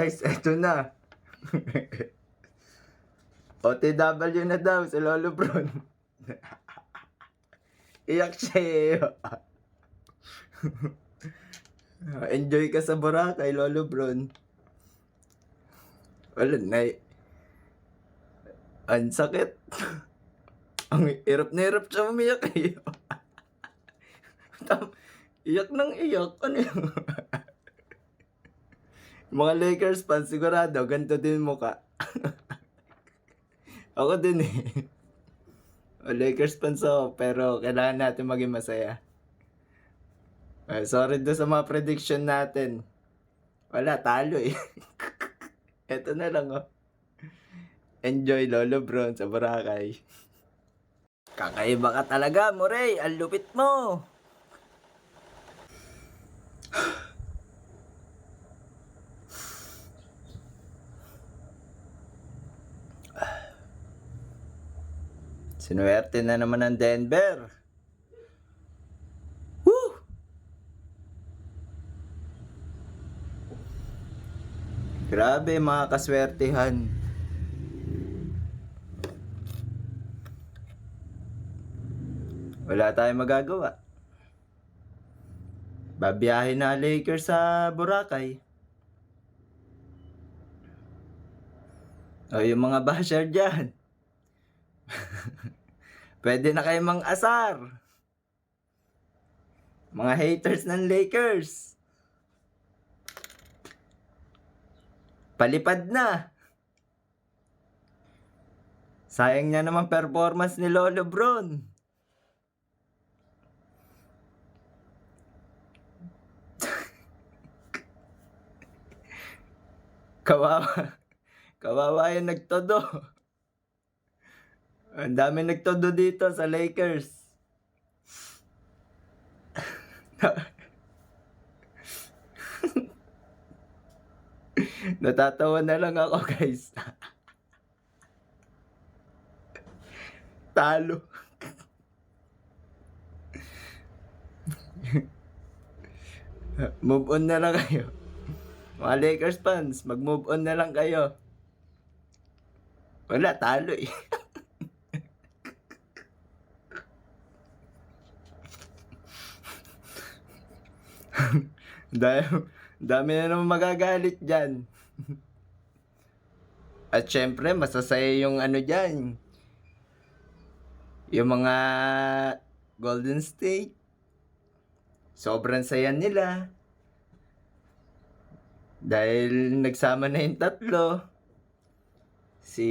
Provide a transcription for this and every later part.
Guys, eto na. OTW na daw sa Lolo Bron. Iyak siya eh. Enjoy ka sa Boracay, Lolo Bron. Wala na. Ang sakit. Ang hirap na hirap siya umiyak eh. Iyak nang iyak. Ano yun? Mga Lakers fans, sigurado, ganito din mukha. Ako din eh. Lakers fans ako, pero kailangan natin maging masaya. Sorry doon sa mga prediction natin. Wala, talo eh. Eto na lang oh. Enjoy Lolo Bron sa Boracay. Kakaiba ka talaga, Morey. Ang lupit mo. Sinuwerte na naman ng Denver. Woo! Grabe mga kaswertihan. Wala tayong magagawa. Babiyahin na Lakers sa Boracay. O yung mga basher dyan. Pwede na kayo mang-asar. Mga haters ng Lakers. Palipad na. Sayang niya naman performance ni Lolo Bron. Kawawa yung nagtodo. Ang dami nagtodo dito sa Lakers. Natatawa na lang ako, guys. Talo. Move on na lang kayo. Mga Lakers fans, mag-move on na lang kayo. Wala, talo eh. Dami na naman magagalit dyan. At syempre, masasaya yung ano dyan. Yung mga Golden State. Sobrang saya nila. Dahil nagsama na yung tatlo. Si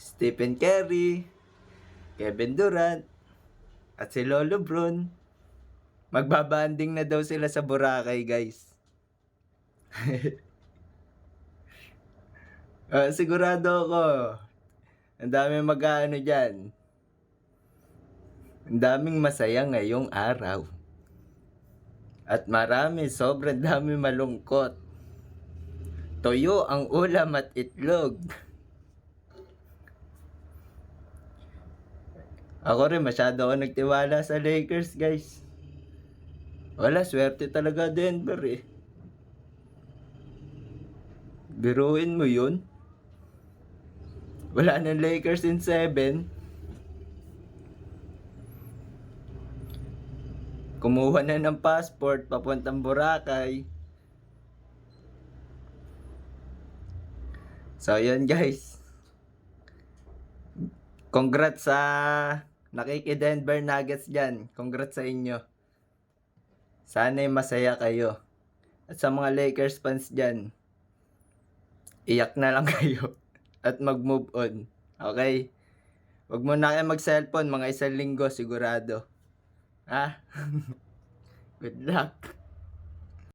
Stephen Curry, Kevin Durant, at si Lolo Bron. Magbabanding na daw sila sa Boracay, guys. Sigurado ako. Ang daming mag-ano dyan. Ang daming masaya ngayong araw. At marami, sobrang dami malungkot. Toyo ang ulam at itlog. Ako rin, masyado ako nagtiwala sa Lakers, guys. Wala, swerte talaga Denver eh. Biruin mo yun. Wala ng Lakers in 7. Kumuha na ng passport papuntang Boracay. So yun guys. Congrats sa nakiki-Denver Nuggets dyan. Congrats sa inyo. Sana'y masaya kayo. At sa mga Lakers fans dyan, iyak na lang kayo. At mag-move on. Okay? Huwag mo na kayo mag-cellphone mga 1 linggo sigurado. Ha? Good luck.